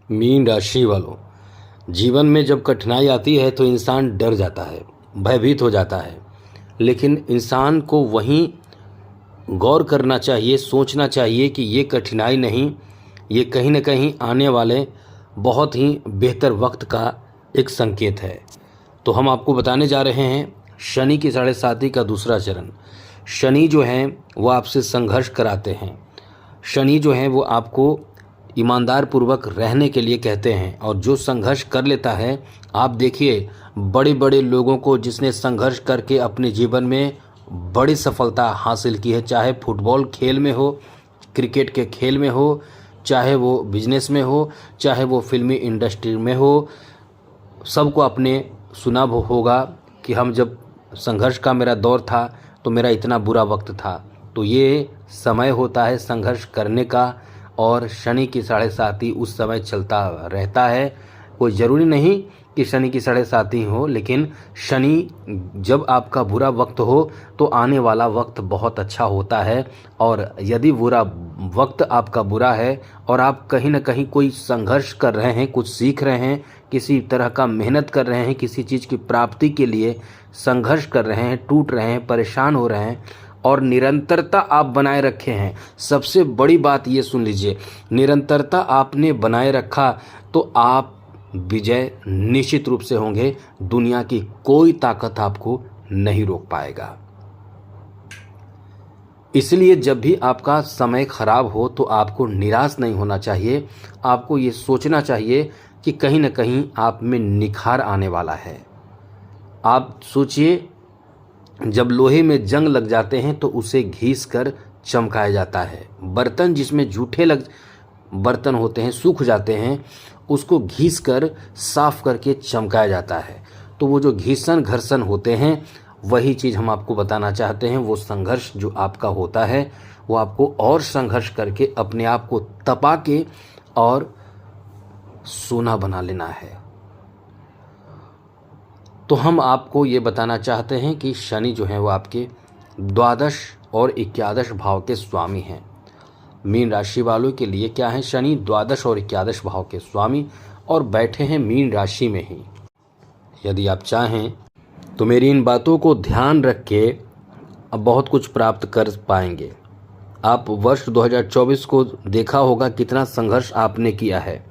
Mean राशि वालों, जीवन में जब कठिनाई आती है तो इंसान डर जाता है, भयभीत हो जाता है। लेकिन इंसान को वहीं गौर करना चाहिए, सोचना चाहिए कि ये कठिनाई नहीं, ये कहीं न कहीं आने वाले बहुत ही बेहतर वक्त का एक संकेत है। तो हम आपको बताने जा रहे हैं शनि की 7.5 का दूसरा चरण। शनि जो हैं वो आपसे संघर्ष कराते हैं। शनि जो हैं वो आपको ईमानदार पूर्वक रहने के लिए कहते हैं, और जो संघर्ष कर लेता है, आप देखिए बड़े बड़े लोगों को जिसने संघर्ष करके अपने जीवन में बड़ी सफलता हासिल की है, चाहे फुटबॉल खेल में हो, क्रिकेट के खेल में हो, चाहे वो बिजनेस में हो, चाहे वो फिल्मी इंडस्ट्री में हो, सबको आपने सुना होगा कि हम जब संघर्ष का मेरा दौर था तो मेरा इतना बुरा वक्त था। तो ये समय होता है संघर्ष करने का, और शनि की 7.5 उस समय चलता रहता है। कोई ज़रूरी नहीं कि शनि की 7.5 हो, लेकिन शनि जब आपका बुरा वक्त हो तो आने वाला वक्त बहुत अच्छा होता है। और यदि बुरा वक्त आपका बुरा है और आप कहीं ना कहीं कोई संघर्ष कर रहे हैं, कुछ सीख रहे हैं, किसी तरह का मेहनत कर रहे हैं, किसी चीज़ की प्राप्ति के लिए संघर्ष कर रहे हैं, टूट रहे हैं, परेशान हो रहे हैं, और निरंतरता आप बनाए रखे हैं। सबसे बड़ी बात ये सुन लीजिए, निरंतरता आपने बनाए रखा तो आप विजय निश्चित रूप से होंगे। दुनिया की कोई ताकत आपको नहीं रोक पाएगा। इसलिए जब भी आपका समय खराब हो तो आपको निराश नहीं होना चाहिए। आपको ये सोचना चाहिए कि कहीं ना कहीं आप में निखार आने वाला है। आप सोचिए, जब लोहे में जंग लग जाते हैं तो उसे घिस कर चमकाया जाता है। बर्तन जिसमें जूठे बर्तन होते हैं, सूख जाते हैं, उसको घिस कर साफ करके चमकाया जाता है। तो वो जो घिसन घर्षण होते हैं, वही चीज़ हम आपको बताना चाहते हैं। वो संघर्ष जो आपका होता है, वो आपको और संघर्ष करके अपने आप को तपा के और सोना बना लेना है। तो हम आपको ये बताना चाहते हैं कि शनि जो है वो आपके 12 और 11 भाव के स्वामी हैं। मीन राशि वालों के लिए क्या है, शनि 12 और 11 भाव के स्वामी, और बैठे हैं मीन राशि में ही। यदि आप चाहें तो मेरी इन बातों को ध्यान रख के अब बहुत कुछ प्राप्त कर पाएंगे। आप वर्ष 2024 को देखा होगा, कितना संघर्ष आपने किया है,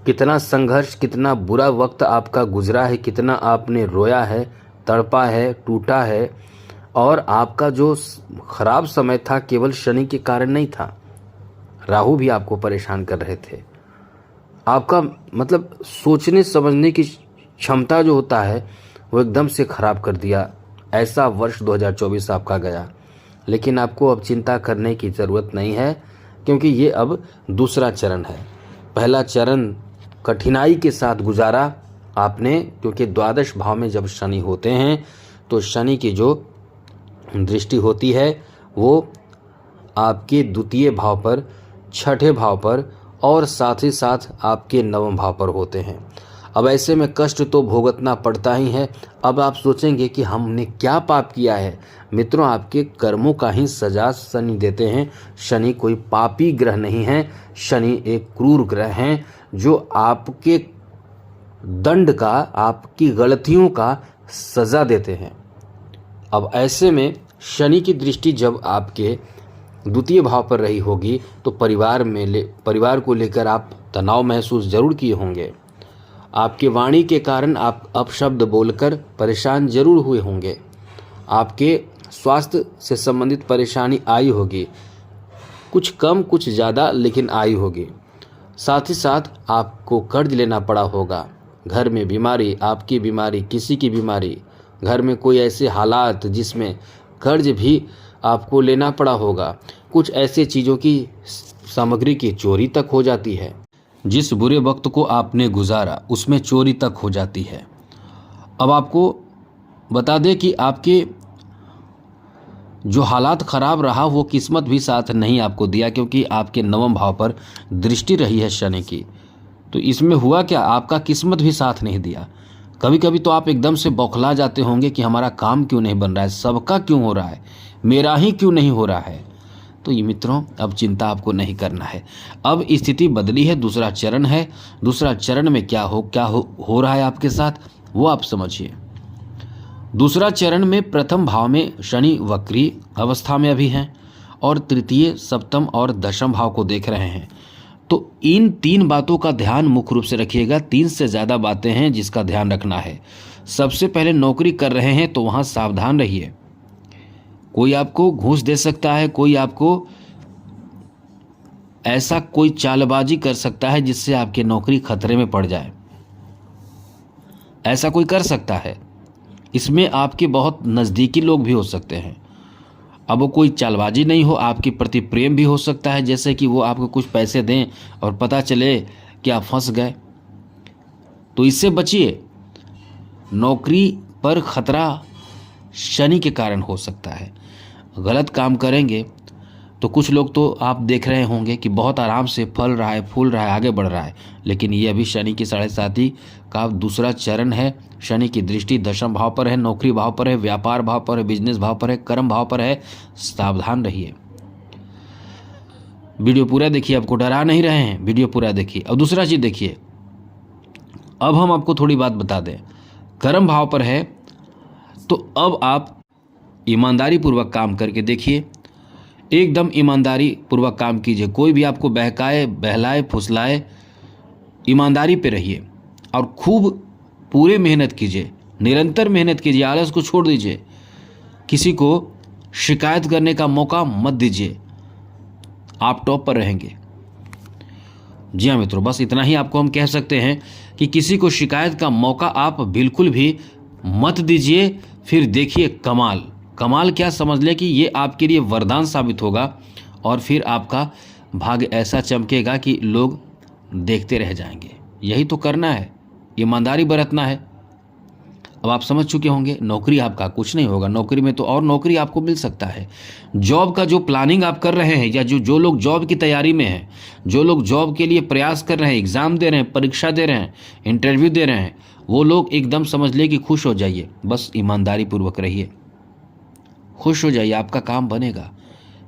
कितना संघर्ष, कितना बुरा वक्त आपका गुजरा है, कितना आपने रोया है, तड़पा है, टूटा है। और आपका जो खराब समय था केवल शनि के कारण नहीं था, राहु भी आपको परेशान कर रहे थे। आपका मतलब सोचने समझने की क्षमता जो होता है वो एकदम से खराब कर दिया। ऐसा वर्ष 2024 आपका गया। लेकिन आपको अब चिंता करने की ज़रूरत नहीं है, क्योंकि ये अब दूसरा चरण है। पहला चरण कठिनाई के साथ गुजारा आपने, क्योंकि 12 भाव में जब शनि होते हैं तो शनि की जो दृष्टि होती है वो आपके 2 भाव पर, 6ठे भाव पर, और साथ ही साथ आपके 9वें भाव पर होते हैं। अब ऐसे में कष्ट तो भुगतना पड़ता ही है। अब आप सोचेंगे कि हमने क्या पाप किया है। मित्रों, आपके कर्मों का ही सजा शनि देते हैं। शनि कोई पापी ग्रह नहीं है। शनि एक क्रूर ग्रह हैं जो आपके दंड का, आपकी गलतियों का सजा देते हैं। अब ऐसे में शनि की दृष्टि जब आपके 2 भाव पर रही होगी तो परिवार को लेकर आप तनाव महसूस जरूर किए होंगे। आपके वाणी के कारण आप अपशब्द बोलकर परेशान जरूर हुए होंगे। आपके स्वास्थ्य से संबंधित परेशानी आई होगी, कुछ कम कुछ ज़्यादा, लेकिन आई होगी। साथ ही साथ आपको कर्ज लेना पड़ा होगा। घर में बीमारी, आपकी बीमारी, किसी की बीमारी, घर में कोई ऐसे हालात जिसमें कर्ज भी आपको लेना पड़ा होगा। कुछ ऐसे चीज़ों की सामग्री की चोरी तक हो जाती है। जिस बुरे वक्त को आपने गुजारा उसमें चोरी तक हो जाती है। अब आपको बता दें कि आपके जो हालात ख़राब रहा वो किस्मत भी साथ नहीं आपको दिया, क्योंकि आपके 9वें भाव पर दृष्टि रही है शनि की। तो इसमें हुआ क्या, आपका किस्मत भी साथ नहीं दिया। कभी कभी तो आप एकदम से बौखला जाते होंगे कि हमारा काम क्यों नहीं बन रहा है, सबका क्यों हो रहा है, मेरा ही क्यों नहीं हो रहा है। तो ये मित्रों अब चिंता आपको नहीं करना है। अब स्थिति बदली है, दूसरा चरण है। दूसरा चरण में क्या हो रहा है आपके साथ वो आप समझिए। दूसरा चरण में प्रथम भाव में शनि वक्री अवस्था में अभी हैं और तृतीय, सप्तम और दशम भाव को देख रहे हैं। तो इन 3 बातों का ध्यान मुख्य रूप से रखिएगा। 3 से ज़्यादा बातें हैं जिसका ध्यान रखना है। सबसे पहले नौकरी कर रहे हैं तो वहाँ सावधान रहिए। कोई आपको घूस दे सकता है, कोई आपको ऐसा कोई चालबाजी कर सकता है जिससे आपकी नौकरी खतरे में पड़ जाए। ऐसा कोई कर सकता है। इसमें आपके बहुत नज़दीकी लोग भी हो सकते हैं। अब वो कोई चालबाजी नहीं हो, आपके प्रति प्रेम भी हो सकता है, जैसे कि वो आपको कुछ पैसे दें और पता चले कि आप फंस गए। तो इससे बचिए। नौकरी पर खतरा शनि के कारण हो सकता है। गलत काम करेंगे तो कुछ लोग तो आप देख रहे होंगे कि बहुत आराम से फल रहा है, फूल रहा है, आगे बढ़ रहा है, लेकिन ये अभी शनि की 7.5 का दूसरा चरण है। शनि की दृष्टि दशम भाव पर है, नौकरी भाव पर है, व्यापार भाव पर है, बिजनेस भाव पर है, कर्म भाव पर है। सावधान रहिए। वीडियो पूरा देखिए, आपको डरा नहीं रहे हैं, वीडियो पूरा देखिए। अब दूसरा चीज़ देखिए, अब हम आपको थोड़ी बात बता दें। कर्म भाव पर है तो अब आप ईमानदारी पूर्वक काम करके देखिए। एकदम ईमानदारी पूर्वक काम कीजिए। कोई भी आपको बहकाए, बहलाए, फुसलाए, ईमानदारी पे रहिए और खूब पूरे मेहनत कीजिए, निरंतर मेहनत कीजिए। आलस को छोड़ दीजिए। किसी को शिकायत करने का मौका मत दीजिए। आप टॉप पर रहेंगे। जी हाँ मित्रों, बस इतना ही आपको हम कह सकते हैं कि किसी को शिकायत का मौका आप बिल्कुल भी मत दीजिए। फिर देखिए कमाल। कमाल क्या समझ ले कि ये आपके लिए वरदान साबित होगा और फिर आपका भाग्य ऐसा चमकेगा कि लोग देखते रह जाएंगे। यही तो करना है, ईमानदारी बरतना है। अब आप समझ चुके होंगे। नौकरी आपका कुछ नहीं होगा, नौकरी में तो और नौकरी आपको मिल सकता है। जॉब का जो प्लानिंग आप कर रहे हैं या जो लोग जॉब की तैयारी में हैं, जो लोग जॉब के लिए प्रयास कर रहे हैं, एग्ज़ाम दे रहे हैं, परीक्षा दे रहे हैं, इंटरव्यू दे रहे हैं, वो लोग एकदम समझ ले कि खुश हो जाइए। बस ईमानदारी पूर्वक रहिए, खुश हो जाइए, आपका काम बनेगा।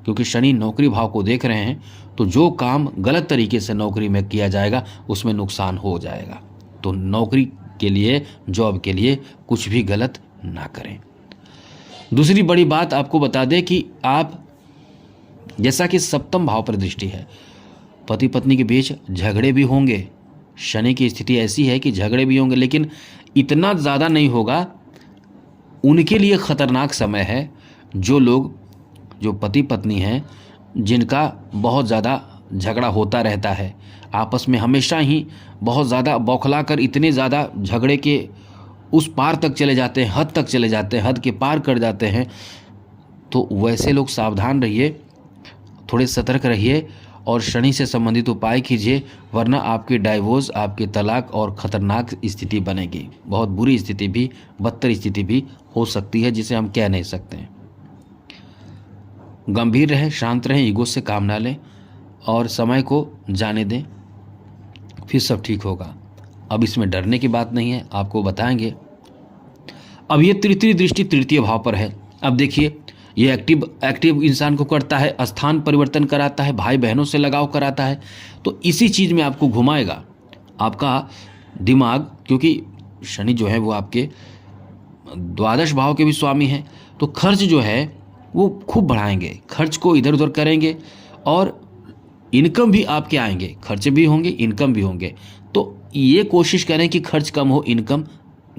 क्योंकि शनि नौकरी भाव को देख रहे हैं तो जो काम गलत तरीके से नौकरी में किया जाएगा उसमें नुकसान हो जाएगा। तो नौकरी के लिए, जॉब के लिए कुछ भी गलत ना करें। दूसरी बड़ी बात आपको बता दें कि आप, जैसा कि सप्तम भाव पर दृष्टि है, पति पत्नी के बीच झगड़े भी होंगे। शनि की स्थिति ऐसी है कि झगड़े भी होंगे, लेकिन इतना ज़्यादा नहीं होगा। उनके लिए खतरनाक समय है जो लोग, जो पति पत्नी हैं, जिनका बहुत ज़्यादा झगड़ा होता रहता है, आपस में हमेशा ही बहुत ज़्यादा बौखला कर इतने ज़्यादा झगड़े के उस पार तक चले जाते हैं, हद तक चले जाते हैं, हद के पार कर जाते हैं। तो वैसे लोग सावधान रहिए, थोड़े सतर्क रहिए और शनि से संबंधित उपाय कीजिए, वरना आपकी डाइवोर्स, आपके तलाक और ख़तरनाक स्थिति बनेगी। बहुत बुरी स्थिति भी, बदतर स्थिति भी हो सकती है, जिसे हम कह नहीं सकते हैं। गंभीर रहें, शांत रहें, ईगो से काम ना लें और समय को जाने दें, फिर सब ठीक होगा। अब इसमें डरने की बात नहीं है, आपको बताएंगे। अब ये तृतीय दृष्टि तृतीय भाव पर है। अब देखिए, ये एक्टिव इंसान को करता है, स्थान परिवर्तन कराता है, भाई बहनों से लगाव कराता है। तो इसी चीज़ में आपको घुमाएगा आपका दिमाग, क्योंकि शनि जो है वो आपके द्वादश भाव के भी स्वामी हैं। तो खर्च जो है वो खूब बढ़ाएंगे, खर्च को इधर उधर करेंगे और इनकम भी आपके आएंगे। खर्च भी होंगे, इनकम भी होंगे। तो ये कोशिश करें कि खर्च कम हो, इनकम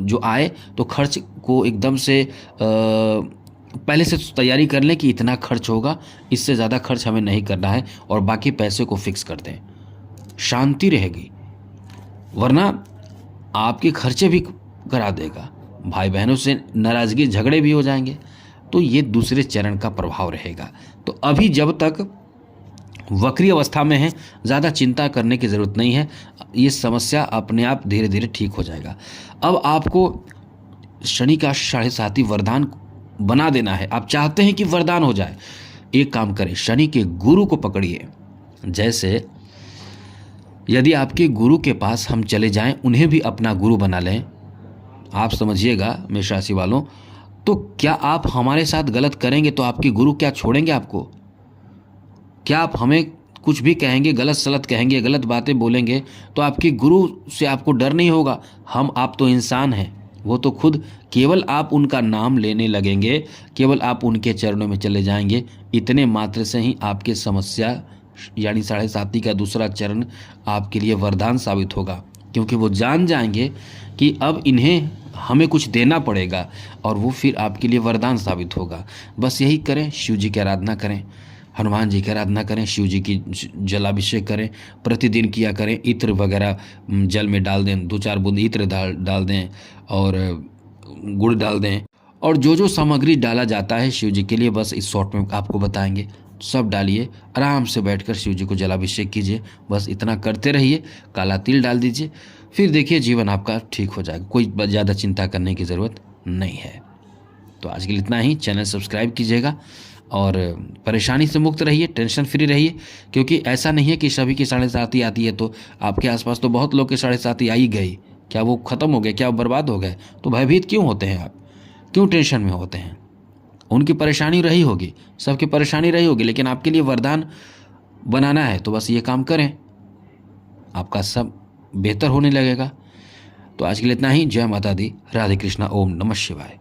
जो आए। तो खर्च को एकदम से पहले से तैयारी कर लें कि इतना खर्च होगा, इससे ज़्यादा खर्च हमें नहीं करना है, और बाकी पैसे को फिक्स कर दें। शांति रहेगी, वरना आपके खर्चे भी करा देगा, भाई बहनों से नाराज़गी, झगड़े भी हो जाएंगे। तो ये दूसरे चरण का प्रभाव रहेगा। तो अभी जब तक वक्री अवस्था में है, ज़्यादा चिंता करने की ज़रूरत नहीं है। ये समस्या अपने आप धीरे धीरे ठीक हो जाएगा। अब आपको शनि का 7.5 वरदान बना देना है। आप चाहते हैं कि वरदान हो जाए, एक काम करें, शनि के गुरु को पकड़िए। जैसे यदि आपके गुरु के पास हम चले जाएं, उन्हें भी अपना गुरु बना लें, आप समझिएगा मेष राशि वालों, तो क्या आप हमारे साथ गलत करेंगे तो आपके गुरु क्या छोड़ेंगे आपको? क्या आप हमें कुछ भी कहेंगे, गलत सलत कहेंगे, गलत बातें बोलेंगे तो आपके गुरु से आपको डर नहीं होगा? आप तो इंसान हैं, वो तो खुद, केवल आप उनका नाम लेने लगेंगे, केवल आप उनके चरणों में चले जाएंगे, इतने मात्र से ही आपकी समस्या यानी 7.5 का दूसरा चरण आपके लिए वरदान साबित होगा, क्योंकि वो जान जाएंगे कि अब इन्हें हमें कुछ देना पड़ेगा और वो फिर आपके लिए वरदान साबित होगा। बस यही करें, शिव जी की आराधना करें, हनुमान जी की आराधना करें, शिव जी की जलाभिषेक करें, प्रतिदिन किया करें, इत्र वगैरह जल में डाल दें, 2-4 बूंद इत्र डाल दें और गुड़ डाल दें, और जो जो सामग्री डाला जाता है शिव जी के लिए बस इस शॉर्ट में आपको बताएंगे, सब डालिए, आराम से बैठकर शिव जी को जलाभिषेक कीजिए, बस इतना करते रहिए, काला तिल डाल दीजिए, फिर देखिए जीवन आपका ठीक हो जाएगा, कोई ज़्यादा चिंता करने की ज़रूरत नहीं है। तो आज के लिए इतना ही। चैनल सब्सक्राइब कीजिएगा और परेशानी से मुक्त रहिए, टेंशन फ्री रहिए, क्योंकि ऐसा नहीं है कि सभी की 7.5 आती है तो आपके आसपास तो बहुत लोग के 7.5 आ ही गई, क्या वो ख़त्म हो गए, क्या वो बर्बाद हो गए? तो भयभीत क्यों होते हैं आप, क्यों टेंशन में होते हैं? उनकी परेशानी रही होगी, सबकी परेशानी रही होगी, लेकिन आपके लिए वरदान बनाना है तो बस ये काम करें, आपका सब बेहतर होने लगेगा। तो आज के लिए इतना ही। जय माता दी, राधे कृष्णा, ओम नमः शिवाय।